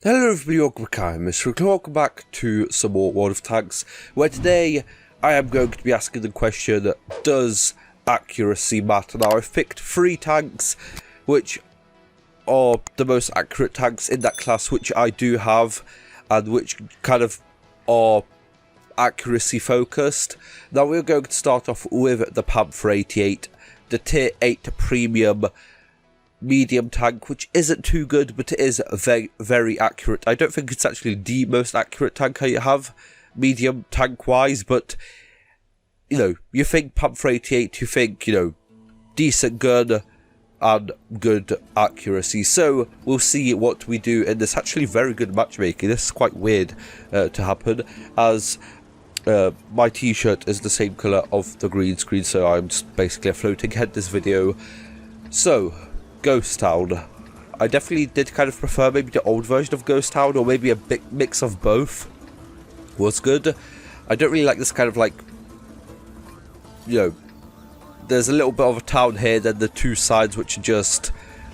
Hello everybody, welcome back. I'm MrRedClaw. Welcome back to some more World of Tanks, where today I am going to be asking the question, does accuracy matter? Now I've picked 3 tanks which are the most accurate tanks in that class, which I do have, and which kind of are accuracy focused. Now we're going to start off with the Panther 88, the tier 8 premium medium tank, which isn't too good, but it is very, very accurate. I don't think it's actually the most accurate tank I have, medium tank wise, but you know, you think Panther 88, you think, you know, decent gun and good accuracy. So we'll see what we do in this actually very good matchmaking. This is quite weird to happen, as my t-shirt is the same colour of the green screen, so I'm just basically a floating head this video. So Ghost Town, I definitely did kind of prefer maybe the old version of Ghost Town, or maybe a big mix of both was good. I don't really like this kind of, like, you know, there's a little bit of a town here, then the two sides which are just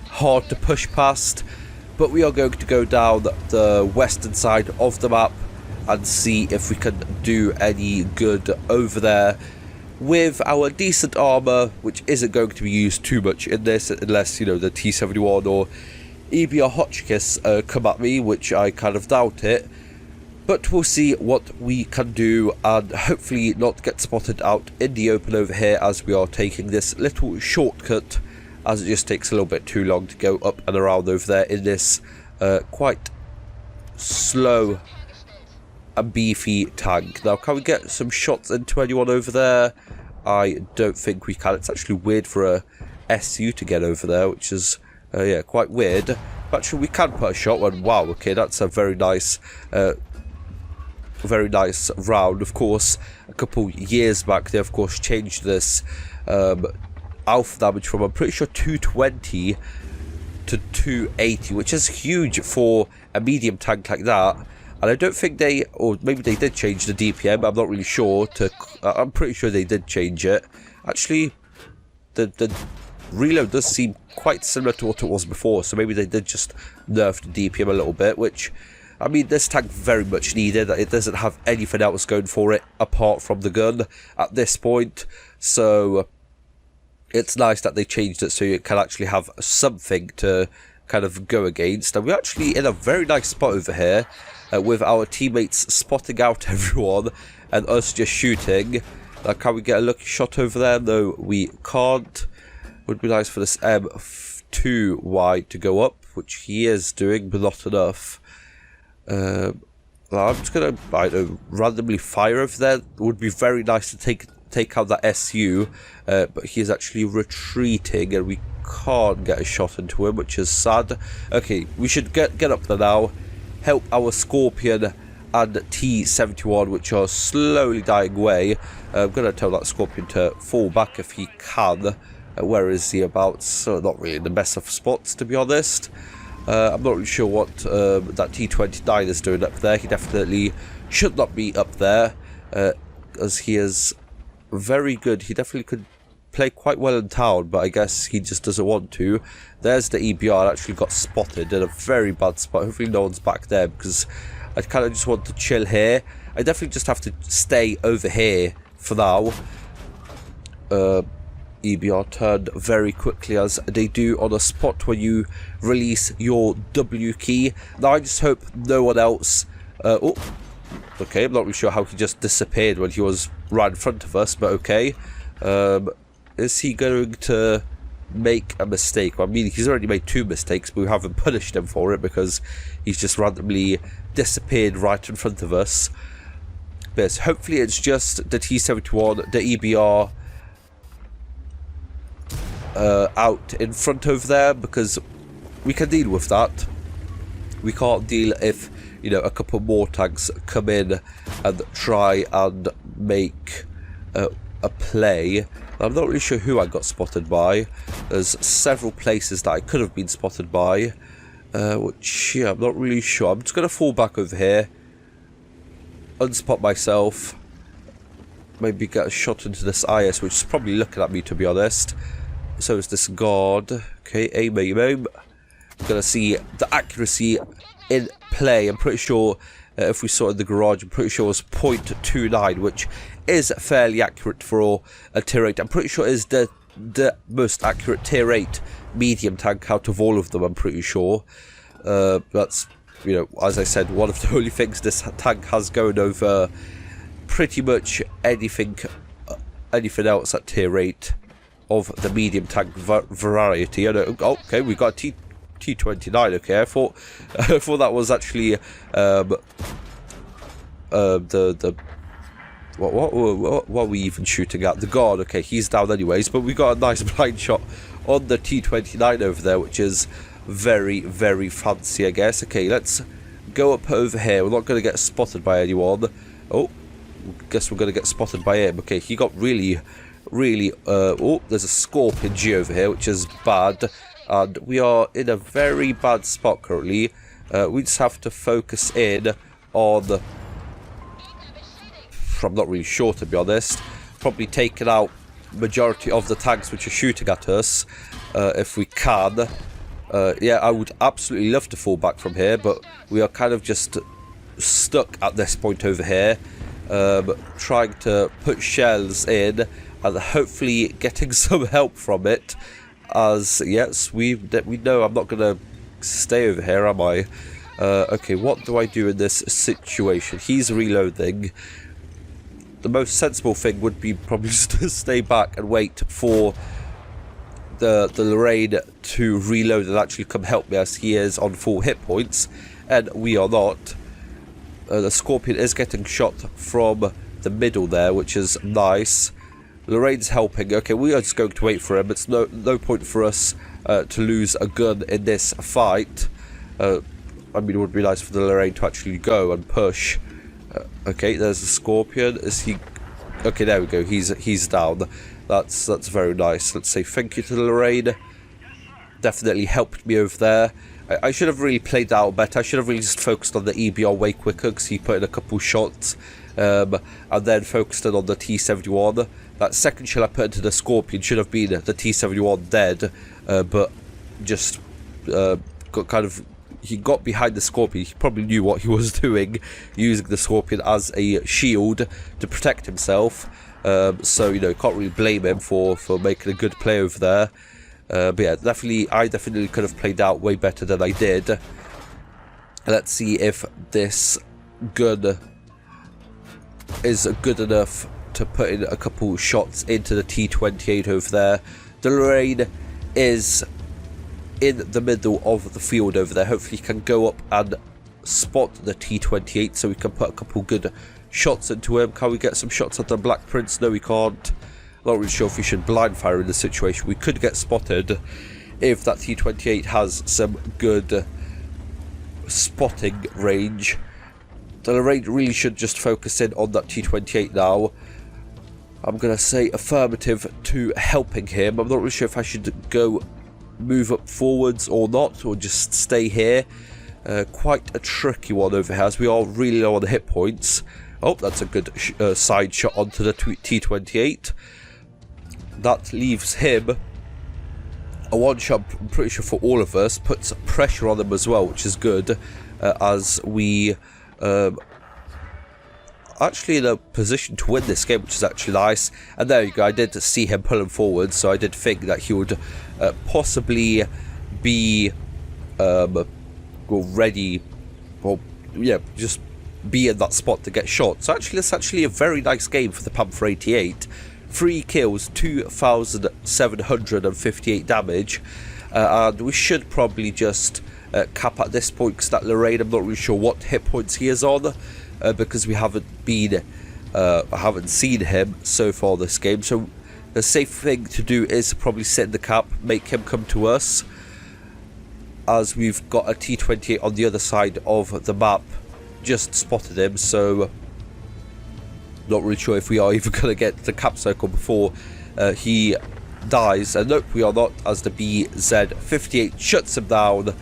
hard to push past. But we are going to go down the western side of the map and see if we can do any good over there with our decent armour, which isn't going to be used too much in this, unless, you know, the T71 or EBR Hotchkiss come at me, which I kind of doubt it. But we'll see what we can do, and hopefully not get spotted out in the open over here, as we are taking this little shortcut, as it just takes a little bit too long to go up and around over there in this quite slow and beefy tank. Now, can we get some shots into anyone over there? I don't think we can. It's actually weird for a SU to get over there, which is yeah, quite weird. But actually we can put a shot one. Wow, okay, that's a very nice round. Of course, a couple years back they of course changed this alpha damage from, I'm pretty sure, 220 to 280, which is huge for a medium tank like that. And I don't think they, or maybe they did change the DPM, I'm not really sure, I'm pretty sure they did change it. Actually, the reload does seem quite similar to what it was before, so maybe they did just nerf the DPM a little bit, which, I mean, this tank very much needed. It doesn't have anything else going for it apart from the gun at this point, so it's nice that they changed it so you can actually have something to kind of go against. And we're actually in a very nice spot over here, with our teammates spotting out everyone and us just shooting. Can we get a lucky shot over there? No, we can't. Would be nice for this M2Y to go up, which he is doing, but not enough. I'm just gonna, I don't know, randomly fire over there. It would be very nice to take out that SU, but he is actually retreating and we can't get a shot into him, which is sad. Okay, we should get up there now, help our Scorpion and T71, which are slowly dying away. I'm going to tell that Scorpion to fall back if he can. Where is he about? So not really in the best of spots, to be honest. I'm not really sure what that T29 is doing up there. He definitely should not be up there, as he is very good. He definitely could play quite well in town, but I guess he just doesn't want to. There's the EBR, actually got spotted in a very bad spot. Hopefully no one's back there, because I kind of just want to chill here. I definitely just have to stay over here for now. EBR turned very quickly, as they do on a spot when you release your W key. Now I just hope no one else oh, okay, I'm not really sure how he just disappeared when he was right in front of us, but okay. Is he going to make a mistake? Well, I mean, he's already made 2 mistakes, but we haven't punished him for it because he's just randomly disappeared right in front of us. But hopefully it's just the T71, the EBR out in front over there, because we can deal with that. We can't deal if, you know, a couple more tanks come in and try and make a play. I'm not really sure who I got spotted by. There's several places that I could have been spotted by, which, yeah, I'm not really sure. I'm just going to fall back over here, unspot myself, maybe get a shot into this IS, which is probably looking at me, to be honest. So is this guard. Okay, aim, aim, aim. I'm going to see the accuracy in play. I'm pretty sure if we saw it in the garage, I'm pretty sure it was 0.29, which is fairly accurate for a tier 8. I'm pretty sure it is the most accurate tier 8 medium tank out of all of them, I'm pretty sure. That's, you know, as I said, one of the only things this tank has going over pretty much anything else at tier 8 of the medium tank variety. Okay, we got T29. Okay, I thought that was actually what were we even shooting at? The guard. Okay, he's down anyways, but we got a nice blind shot on the T29 over there, which is very, very fancy, I guess. Okay, let's go up over here. We're not going to get spotted by anyone. Oh, guess we're going to get spotted by him. Okay, he got really, oh, there's a Scorpion G over here, which is bad, and we are in a very bad spot currently. We just have to focus in on, I'm not really sure, to be honest, probably taking out majority of the tanks which are shooting at us, if we can. Yeah, I would absolutely love to fall back from here, but we are kind of just stuck at this point over here, trying to put shells in and hopefully getting some help from it, as yes, we know I'm not going to stay over here, am I? Okay, what do I do in this situation? He's reloading. The most sensible thing would be probably just to stay back and wait for the Lorraine to reload and actually come help me, as he is on full hit points and we are not. The Scorpion is getting shot from the middle there, which is nice. Lorraine's helping. Okay, we are just going to wait for him. It's no point for us to lose a gun in this fight. I mean, it would be nice for the Lorraine to actually go and push. Okay, there's the Scorpion. Is he? Okay, there we go. He's down. That's very nice. Let's say thank you to the Lorraine. Definitely helped me over there. I should have really played that out better. I should have really just focused on the EBR way quicker, because he put in a couple shots, and then focused in on the T71. That second shell I put into the Scorpion should have been the T71 dead, but just got kind of. He got behind the Scorpion. He probably knew what he was doing, using the Scorpion as a shield to protect himself. So, you know, can't really blame him for making a good play over there. But yeah, I definitely could have played out way better than I did. Let's see if this gun is good enough to put in a couple shots into the T28 over there. The Lorraine is in the middle of the field over there. Hopefully he can go up and spot the T28 so we can put a couple good shots into him. Can we get some shots at the Black Prince? No, we can't. Not really sure if we should blind fire in this situation. We could get spotted if that T28 has some good spotting range. The Lorraine really should just focus in on that T28 now. I'm going to say affirmative to helping him. I'm not really sure if I should go move up forwards or not, or just stay here. Quite a tricky one over here, as we are really low on the hit points. Oh, that's a good side shot onto the T28. That leaves him a one shot, I'm pretty sure, for all of us. Puts pressure on them as well, which is good, as we actually in a position to win this game, which is actually nice. And there you go, I did see him pulling forward, so I did think that he would possibly be ready, or yeah, just be in that spot to get shot. So actually, it's actually a very nice game for the Panther 88. 3 kills, 2,758 damage, and we should probably just cap at this point, because that Lorraine, I'm not really sure what hit points he is on, because we haven't seen him so far this game. So the safe thing to do is probably sit in the cap, make him come to us, as we've got a T28 on the other side of the map. Just spotted him, so not really sure if we are even going to get the cap circle before he dies. And nope, we are not, as the BZ58 shuts him down,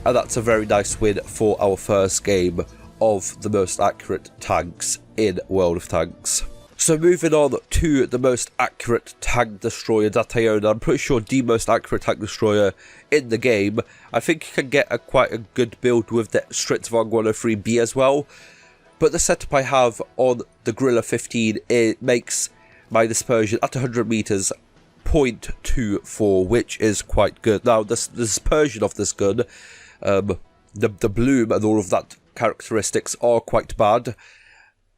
and that's a very nice win for our first game of the most accurate tanks in World of Tanks. So moving on to the most accurate tank destroyer that I own. I'm pretty sure the most accurate tank destroyer in the game. I think you can get quite a good build with the Stritzvong 103B as well. But the setup I have on the Gorilla 15, it makes my dispersion at 100 meters 0.24, which is quite good. Now, the dispersion of this gun, the bloom and all of that characteristics are quite bad.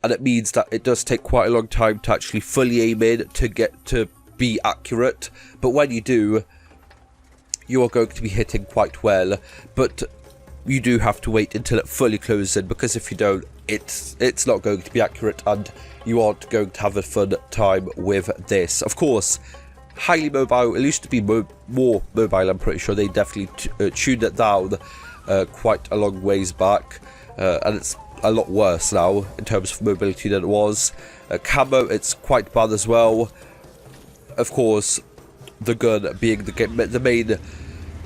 And it means that it does take quite a long time to actually fully aim in to get to be accurate. But when you do, you are going to be hitting quite well. But you do have to wait until it fully closes in, because if you don't, it's not going to be accurate and you aren't going to have a fun time with this. Of course, highly mobile. It used to be more mobile. I'm pretty sure they definitely tuned it down quite a long ways back. And it's a lot worse now in terms of mobility than it was. Camo, it's quite bad as well. Of course, the gun being the main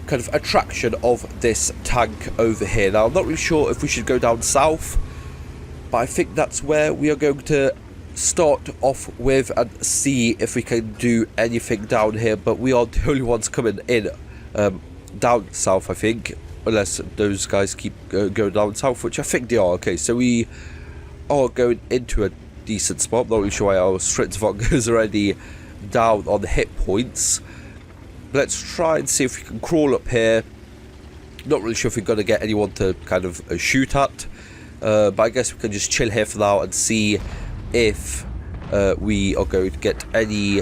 kind of attraction of this tank over here. Now, I'm not really sure if we should go down south, but I think that's where we are going to start off with and see if we can do anything down here. But we are the only ones coming in down south, I think. Unless those guys keep going down south, which I think they are. Okay, so we are going into a decent spot. I'm not really sure why our Stritzvong is already down on the hit points. Let's try and see if we can crawl up here. Not really sure if we're going to get anyone to kind of shoot at. But I guess we can just chill here for now and see if we are going to get any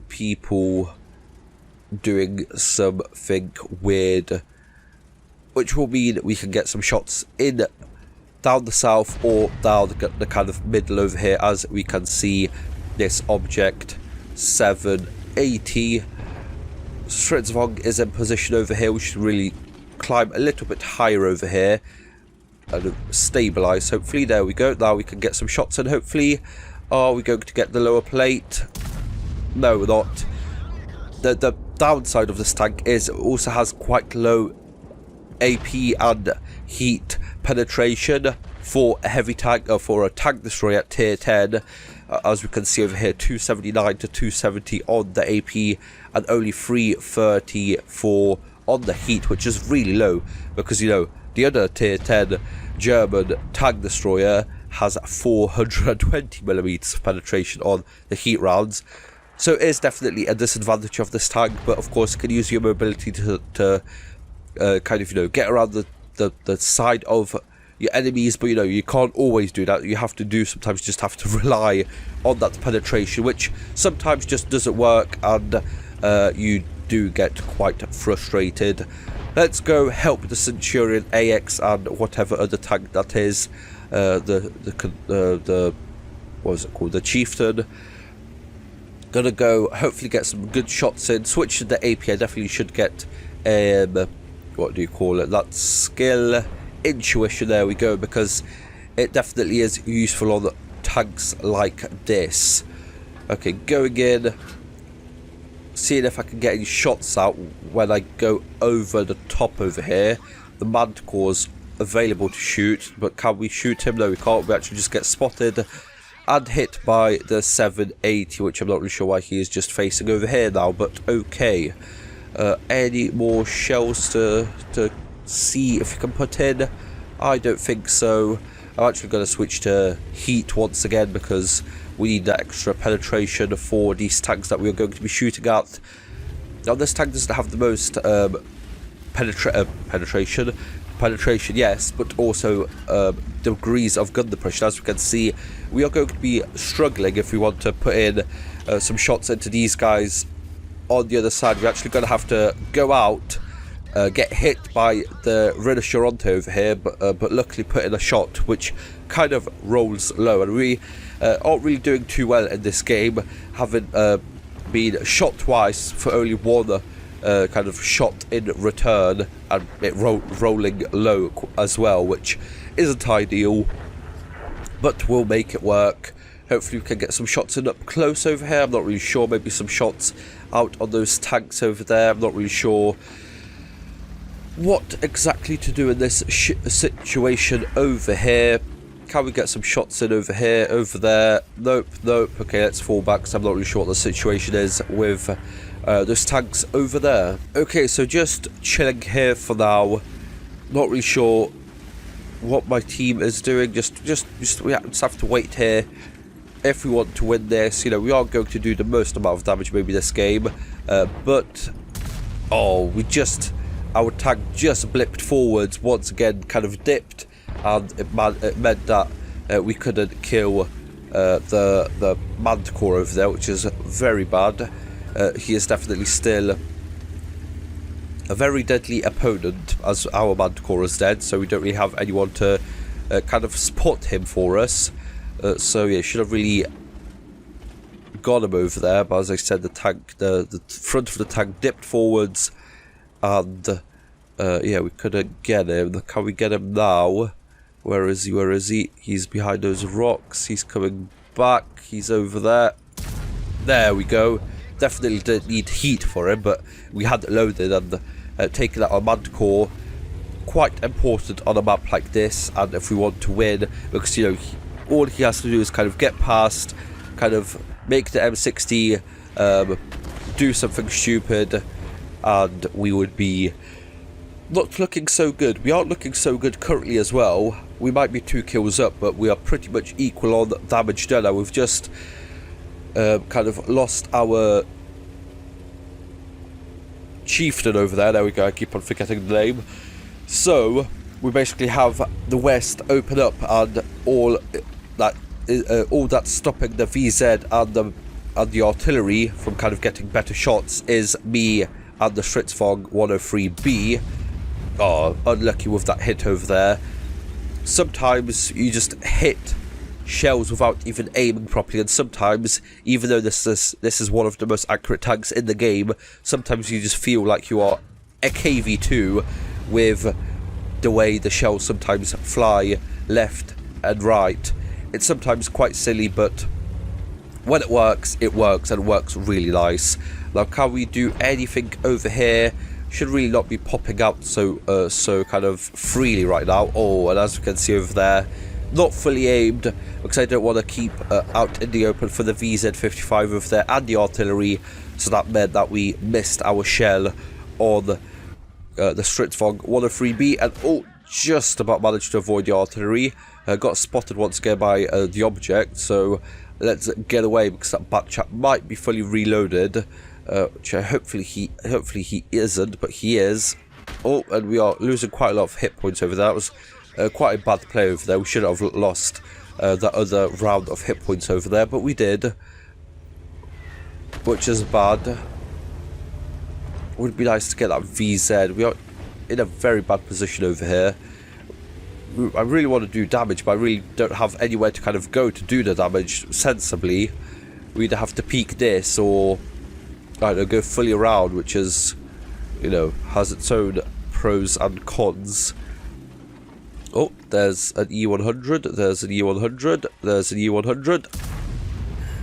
people doing something weird, which will mean we can get some shots in down the south or down the kind of middle over here. As we can see, this object 780. Stritzvong is in position over here. We should really climb a little bit higher over here and stabilize. Hopefully, there we go. Now we can get some shots in. Hopefully, are we going to get the lower plate? No, we're not. The downside of this tank is it also has quite low AP and heat penetration for a heavy tank, or for a tank destroyer at tier 10. As we can see over here, 279 to 270 on the AP and only 334 on the heat, which is really low because, you know, the other tier 10 German tank destroyer has 420 millimeters of penetration on the heat rounds. So it is definitely a disadvantage of this tank, but of course you can use your mobility to kind of, you know, get around the side of your enemies, but you know, you can't always do that. You have to sometimes just have to rely on that penetration, which sometimes just doesn't work, and you do get quite frustrated. Let's go help the Centurion AX and whatever other tank that is, the what is it called, the Chieftain. Gonna go hopefully get some good shots in. Switch to the AP. I definitely should get what do you call it, that skill intuition, there we go, because it definitely is useful on tanks like this. Okay, going in, seeing if I can get any shots out when I go over the top over here. The Manticore's available to shoot, but can we shoot him? No, we can't. We actually just get spotted and hit by the 780, which I'm not really sure why he is just facing over here now, but okay. Any more shells to see if you can put in? I don't think so. I'm actually going to switch to heat once again because we need that extra penetration for these tanks that we are going to be shooting at. Now, this tank doesn't have the most penetration, yes, but also degrees of gun depression. As we can see, we are going to be struggling if we want to put in some shots into these guys on the other side. We're actually going to have to go out, get hit by the Rinoceronte over here, but luckily put in a shot which kind of rolls low, and we aren't really doing too well in this game, having been shot twice for only one kind of shot in return, and it rolling low as well, which isn't ideal, but we'll make it work. Hopefully we can get some shots in up close over here. I'm not really sure. Maybe some shots out on those tanks over there. I'm not really sure what exactly to do in this situation over here. can we get some shots in over here, over there? Nope, nope. Okay, let's fall back because I'm not really sure what the situation is with those tanks over there. Okay, so just chilling here for now. Not really sure what my team is doing. Just we have to wait here if we want to win this. You know, we are going to do the most amount of damage maybe this game, but oh, our tank just blipped forwards once again, kind of dipped, and it meant that we couldn't kill the Manticore over there, which is very bad. He is definitely still a very deadly opponent, as our Manticore is dead, so we don't really have anyone to kind of spot him for us. So yeah, should have really got him over there, but as I said, the tank, the front of the tank dipped forwards, and yeah, we couldn't get him. Can we get him now? Where is he? Where is he? He's behind those rocks. He's coming back. He's over there. There we go. Definitely didn't need heat for him, but we had it loaded, and taking out our Manticore, quite important on a map like this. And if we want to win, because you know, all he has to do is kind of get past, kind of make the M60 do something stupid, and we would be not looking so good. We aren't looking so good currently as well. We might be 2 kills up, but we are pretty much equal on damage done. Now we've just kind of lost our chieftain over there. There we go, I keep on forgetting the name. So we basically have the west open up, and all that's stopping the VZ and the artillery from kind of getting better shots is me and the Stritzvog 103B. Oh, unlucky with that hit over there. Sometimes you just hit shells without even aiming properly, and sometimes, even though this is one of the most accurate tanks in the game, sometimes you just feel like you are a KV2 with the way the shells sometimes fly left and right. It's sometimes quite silly, but when it works, and it works really nice. Now, can we do anything over here? Should really not be popping out so kind of freely right now. Oh, and as we can see over there, not fully aimed, because I don't want to keep out in the open for the VZ55 over there and the artillery, so that meant that we missed our shell on the Stritzvog 103B, and oh, just about managed to avoid the artillery. Got spotted once again by the object, so let's get away, because that Batchat might be fully reloaded, which hopefully he isn't, but he is. Oh, and we are losing quite a lot of hit points over there. That was quite a bad play over there. We should have lost that other round of hit points over there, but we did, which is bad. Would be nice to get that VZ. We are in a very bad position over here. I really want to do damage, but I really don't have anywhere to kind of go to do the damage sensibly. We either have to peek this, or I don't know, go fully around, which is, you know, has its own pros and cons. Oh, there's an E100, there's an E100, there's an E100,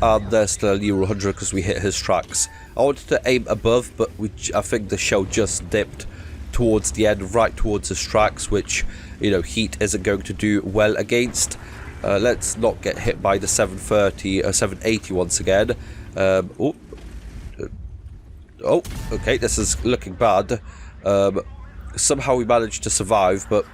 and there's still an E100 because we hit his tracks. I wanted to aim above, but I think the shell just dipped towards the end, right towards his tracks, which, you know, heat isn't going to do well against. Let's not get hit by the 780 once again. Oh, okay, this is looking bad. Somehow we managed to survive, but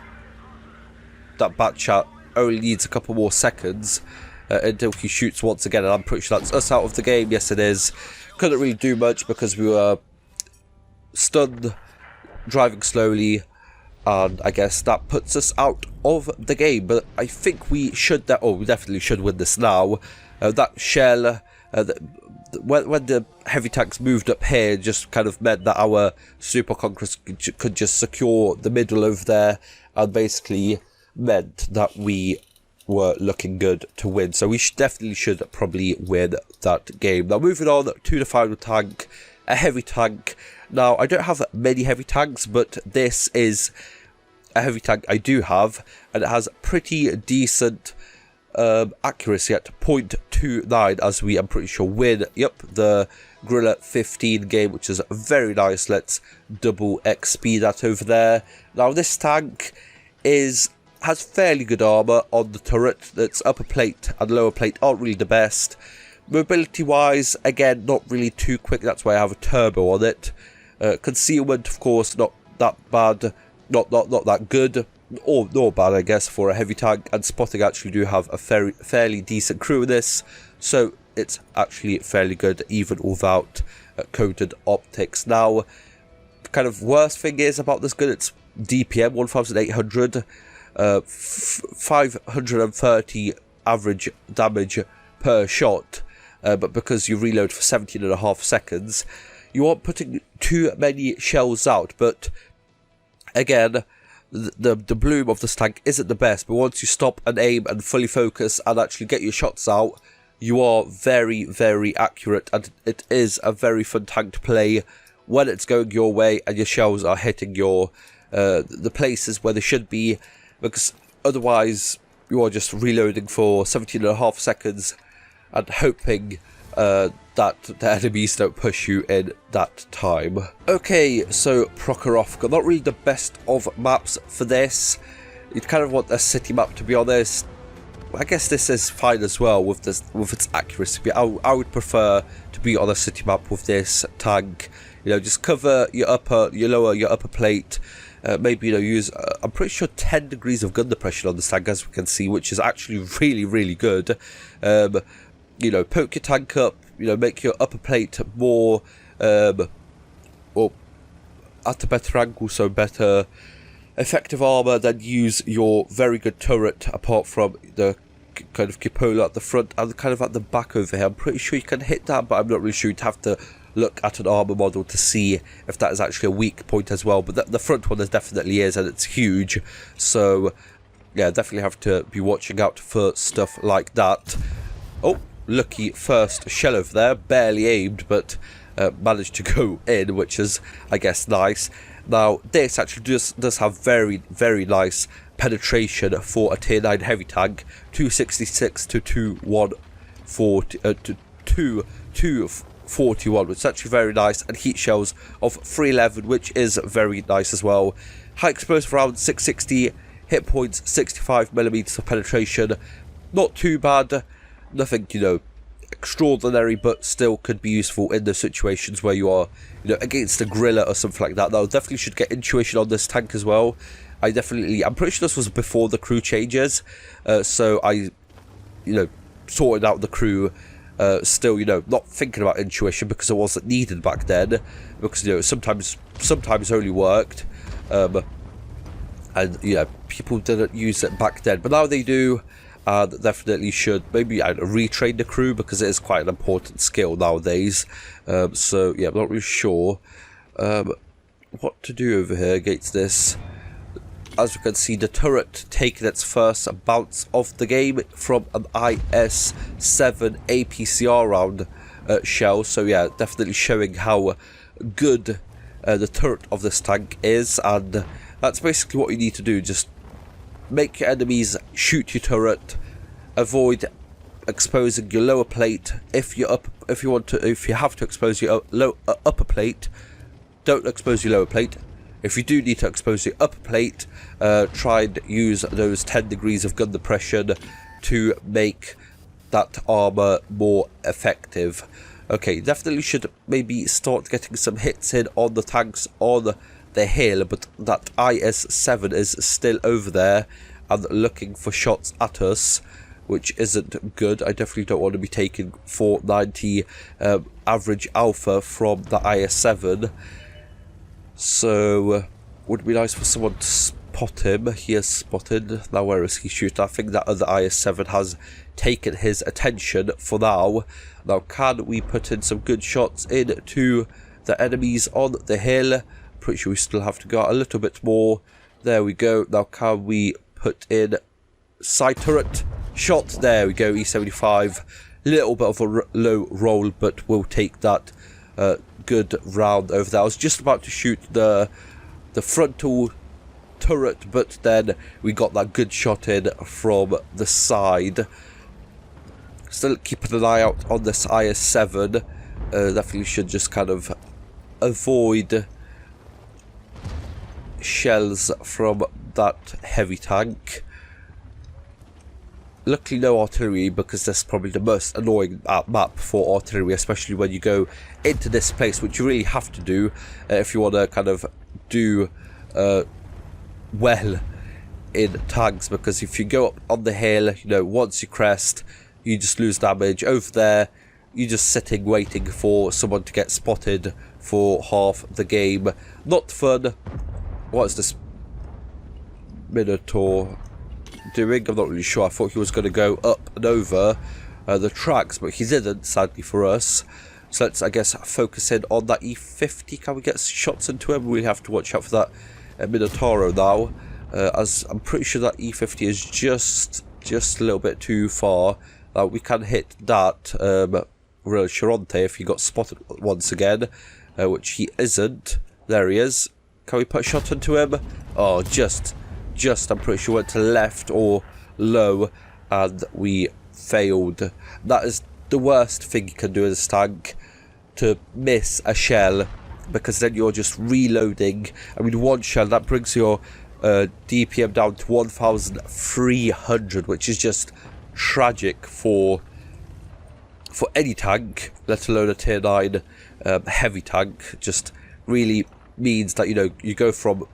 that Batchat only needs a couple more seconds until he shoots once again, and I'm pretty sure that's us out of the game. Yes, it is. Couldn't really do much because we were stunned, driving slowly, and I guess that puts us out of the game. But I think we should, we definitely should win this now. That shell, when the heavy tanks moved up here, just kind of meant that our Super Conquerors could just secure the middle over there, and basically meant that we were looking good to win. So we definitely should probably win that game. Now, moving on to the final tank, a heavy tank. Now, I don't have many heavy tanks, but this is a heavy tank I do have, and it has pretty decent accuracy at 0.29, as we, I'm pretty sure, win. Yep, the Gorilla 15 game, which is very nice. Let's double XP that over there. Now, this tank has fairly good armour on the turret. Its upper plate and lower plate aren't really the best. Mobility wise, again, not really too quick, that's why I have a turbo on it. Concealment, of course, not that bad, not that good, or not bad I guess for a heavy tank, and spotting actually do have a fairly decent crew in this, so it's actually fairly good even without coded optics. Now, the kind of worst thing is about this gun, it's DPM 1800, 530 average damage per shot, but because you reload for 17.5 seconds, you aren't putting too many shells out. But again, the bloom of this tank isn't the best, but once you stop and aim and fully focus and actually get your shots out, you are very, very accurate, and it is a very fun tank to play when it's going your way and your shells are hitting your the places where they should be, because otherwise you are just reloading for 17.5 seconds and hoping that the enemies don't push you in that time. Okay, so Prokhorovka, not really the best of maps for this. You'd kind of want a city map, to be honest. I guess this is fine as well with its accuracy. I would prefer to be on a city map with this tank. You know, just cover your upper plate. Maybe, you know, use, I'm pretty sure 10 degrees of gun depression on this tank, as we can see, which is actually really, really good. You know, poke your tank up, you know, make your upper plate more, or at a better angle, so better effective armor, then use your very good turret, apart from the kind of cupola at the front and kind of at the back over here. I'm pretty sure you can hit that, but I'm not really sure. You'd have to look at an armor model to see if that is actually a weak point as well, but the front one definitely is, and it's huge, so yeah, definitely have to be watching out for stuff like that. Oh, lucky first shell over there, barely aimed, but managed to go in, which is, I guess, nice. Now, this actually does have very, very nice penetration for a tier 9 heavy tank, 266 to 241, which is actually very nice, and heat shells of 311, which is very nice as well. High explosive round, 660, hit points, 65mm of penetration, not too bad, nothing, you know, extraordinary, but still could be useful in those situations where you are, you know, against a gorilla or something like that. Now, definitely should get intuition on this tank as well. I'm pretty sure this was before the crew changes, so I, you know, sorted out the crew, still, you know, not thinking about intuition because it wasn't needed back then, because, you know, sometimes only worked, and, you know, people didn't use it back then, but now they do. Definitely should maybe retrain the crew, because it is quite an important skill nowadays. So yeah, I'm not really sure what to do over here against this. As you can see, the turret taking its first bounce of the game from an IS-7 APCR round shell. So yeah, definitely showing how good the turret of this tank is, and that's basically what you need to do. Just make your enemies shoot your turret, avoid exposing your lower plate. If you have to expose your upper plate, don't expose your lower plate. If you do need to expose your upper plate, try and use those 10 degrees of gun depression to make that armor more effective. Okay, definitely should maybe start getting some hits in on the tanks on the hill, but that IS-7 is still over there and looking for shots at us, which isn't good. I definitely don't want to be taking 490 average alpha from the IS-7, so would be nice for someone to spot him. He is spotted. Now where is he shooting? I think that other IS-7 has taken his attention for now. Now, can we put in some good shots into the enemies on the hill? Pretty sure we still have to go a little bit more. There we go. Now, can we put in side turret shot? There we go. E75. Little bit of a low roll, but we'll take that good round over there. I was just about to shoot the frontal turret, but then we got that good shot in from the side. Still keeping an eye out on this IS-7. Definitely should just kind of avoid shells from that heavy tank. luckily no artillery, because this is probably the most annoying map for artillery, especially when you go into this place, which you really have to do if you want to kind of do well in tags, because if you go up on the hill, you know, once you crest, you just lose damage. Over there, you're just sitting waiting for someone to get spotted for half the game. Not fun. What is this Minotaur doing? I'm not really sure. I thought he was going to go up and over the tracks, but he didn't, sadly for us. So let's, I guess, focus in on that E50. Can we get shots into him? We have to watch out for that Minotauro now, as I'm pretty sure that E50 is just a little bit too far. We can hit that Chironte if he got spotted once again, which he isn't. There he is. Can we put a shot into him? Oh, just I'm pretty sure went to left or low, and we failed. That is the worst thing you can do as a tank, to miss a shell, because then you're just reloading. I mean, one shell, that brings your DPM down to 1,300, which is just tragic for any tank, let alone a tier 9 heavy tank. Just really means that, you know, you go from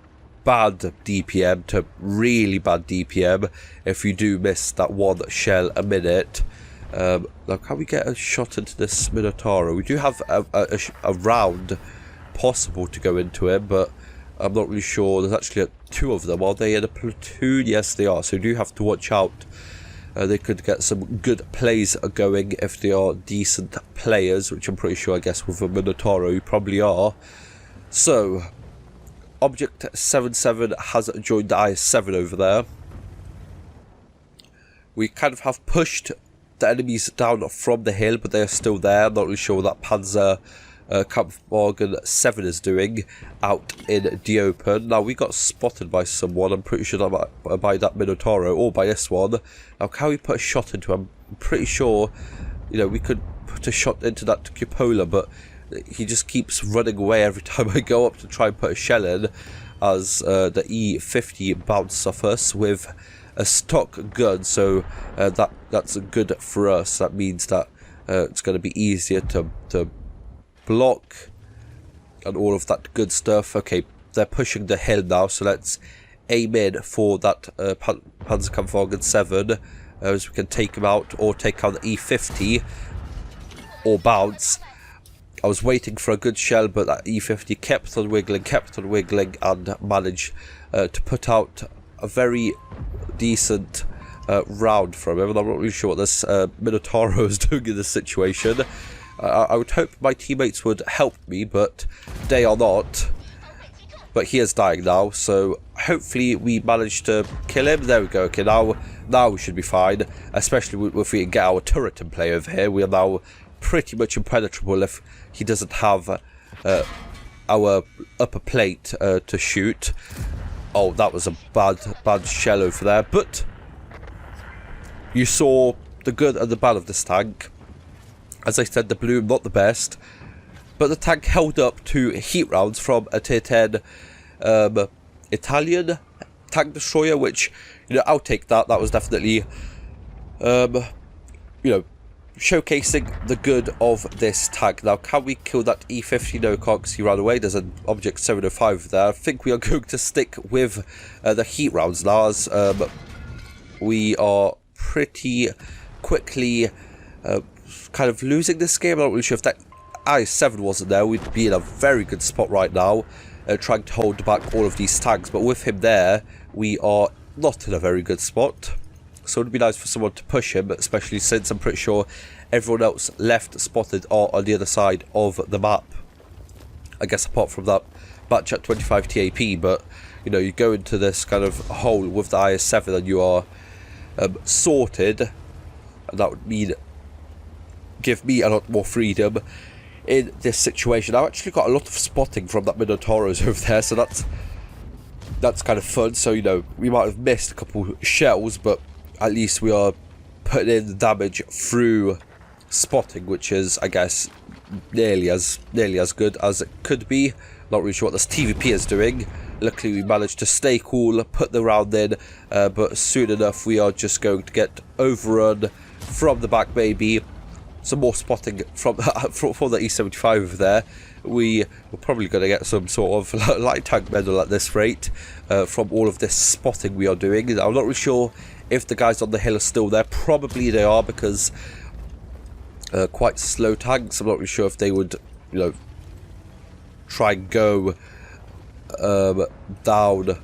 bad DPM to really bad DPM if you do miss that one shell a minute. Now, can we get a shot into this Minotauro? We do have a round possible to go into him, but I'm not really sure. There's actually two of them. Are they in a platoon? Yes, they are. So you do have to watch out. They could get some good plays going if they are decent players, which I'm pretty sure, I guess, with a Minotauro you probably are. So, Object 77 has joined the IS-7 over there. We kind of have pushed the enemies down from the hill, but they are still there. I'm not really sure what that Panzer Kampfwagen 7 is doing out in the open. Now, we got spotted by someone. I'm pretty sure that by that Minotauro, or by this one. Now, can we put a shot into him? I'm pretty sure, you know, we could put a shot into that cupola, but he just keeps running away every time I go up to try and put a shell in, as the E50 bounces off us with a stock gun. So that's good for us. That means that it's going to be easier to block and all of that good stuff. Okay, they're pushing the hill now, so let's aim in for that Panzerkampfwagen 7, as we can take him out, or take out the E50, or bounce. I was waiting for a good shell, but that E50 kept on wiggling, and managed to put out a very decent round from him. And I'm not really sure what this Minotauro is doing in this situation. I would hope my teammates would help me, but they are not. But he is dying now, so hopefully we manage to kill him. There we go. Okay, now we should be fine, especially if we can get our turret in play over here. We are now pretty much impenetrable if he doesn't have our upper plate to shoot. Oh, that was a bad shell over there, but you saw the good and the bad of this tank. As I said, the bloom not the best, but the tank held up to heat rounds from a tier 10 Italian tank destroyer, which, you know, I'll take that. That was definitely you know, showcasing the good of this tank. Now, can we kill that E50? No, can't, because he ran away. There's an Object 705 there. I think we are going to stick with the heat rounds now, as we are pretty quickly kind of losing this game. I'm not really sure if that IS-7 wasn't there, we'd be in a very good spot right now, trying to hold back all of these tanks. But with him there, we are not in a very good spot. So it would be nice for someone to push him, especially since I'm pretty sure everyone else left spotted are on the other side of the map. I guess apart from that batch at 25 TAP, but, you know, you go into this kind of hole with the IS-7 and you are sorted, and that would mean give me a lot more freedom in this situation. I've actually got a lot of spotting from that Minotauros over there, so that's kind of fun. So, you know, we might have missed a couple shells, but at least we are putting in the damage through spotting, which is, I guess, nearly as good as it could be. Not really sure what this TVP is doing. Luckily we managed to stay cool, put the round in, but soon enough we are just going to get overrun from the back maybe. Some more spotting from the E75 over there. We're probably going to get some sort of light tank medal at this rate from all of this spotting we are doing. I'm not really sure if the guys on the hill are still there. Probably they are, because quite slow tanks. I'm not really sure if they would, try and go down.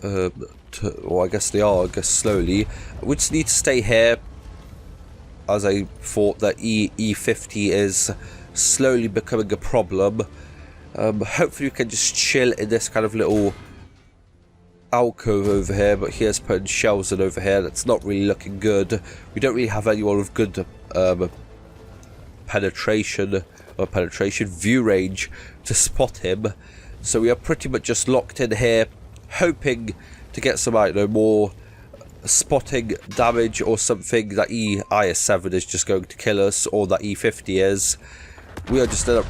Well, I guess they are. I guess slowly. We just need to stay here, as I thought that E50 is slowly becoming a problem. Hopefully we can just chill in this kind of little alcove over here, but here's putting shells in over here. That's not really looking good. We don't really have anyone with good penetration view range to spot him, so we are pretty much just locked in here, hoping to get some, more spotting damage or something. That IS-7 is just going to kill us, or that E50 is. We are just in a...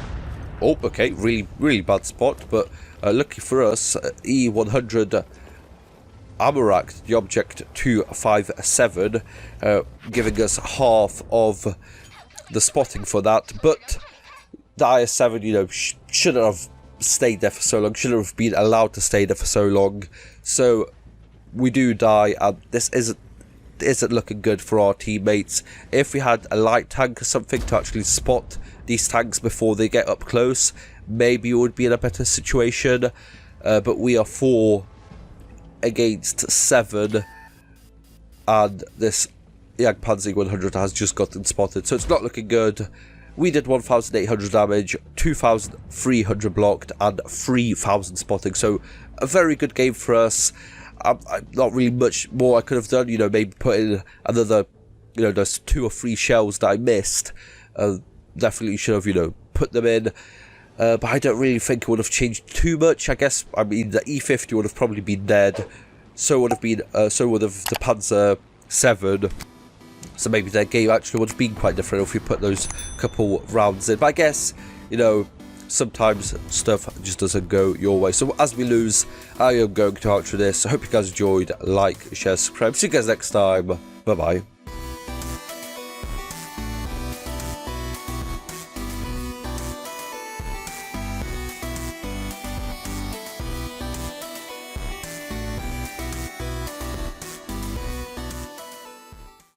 Oh, okay, really bad spot, but lucky for us, E100 Amarak, the object 257, giving us half of the spotting for that. But the IS-7, shouldn't have stayed there for so long, shouldn't have been allowed to stay there for so long. So we do die, and this isn't looking good for our teammates. If we had a light tank or something to actually spot these tanks before they get up close, maybe we would be in a better situation. But we are 4 against 7, and this Jagdpanzer 100 has just gotten spotted, so it's not looking good. We did 1,800 damage, 2,300 blocked, and 3,000 spotting, so a very good game for us. Not really much more I could have done, maybe put in another, those 2 or 3 shells that I missed. Definitely should have, put them in. But I don't really think it would have changed too much. I guess, the E50 would have probably been dead. So would have the Panzer 7. So maybe their game actually would have been quite different if we put those couple rounds in. But I guess, sometimes stuff just doesn't go your way. So as we lose, I am going to outro this. I hope you guys enjoyed. Like, share, subscribe. See you guys next time. Bye bye.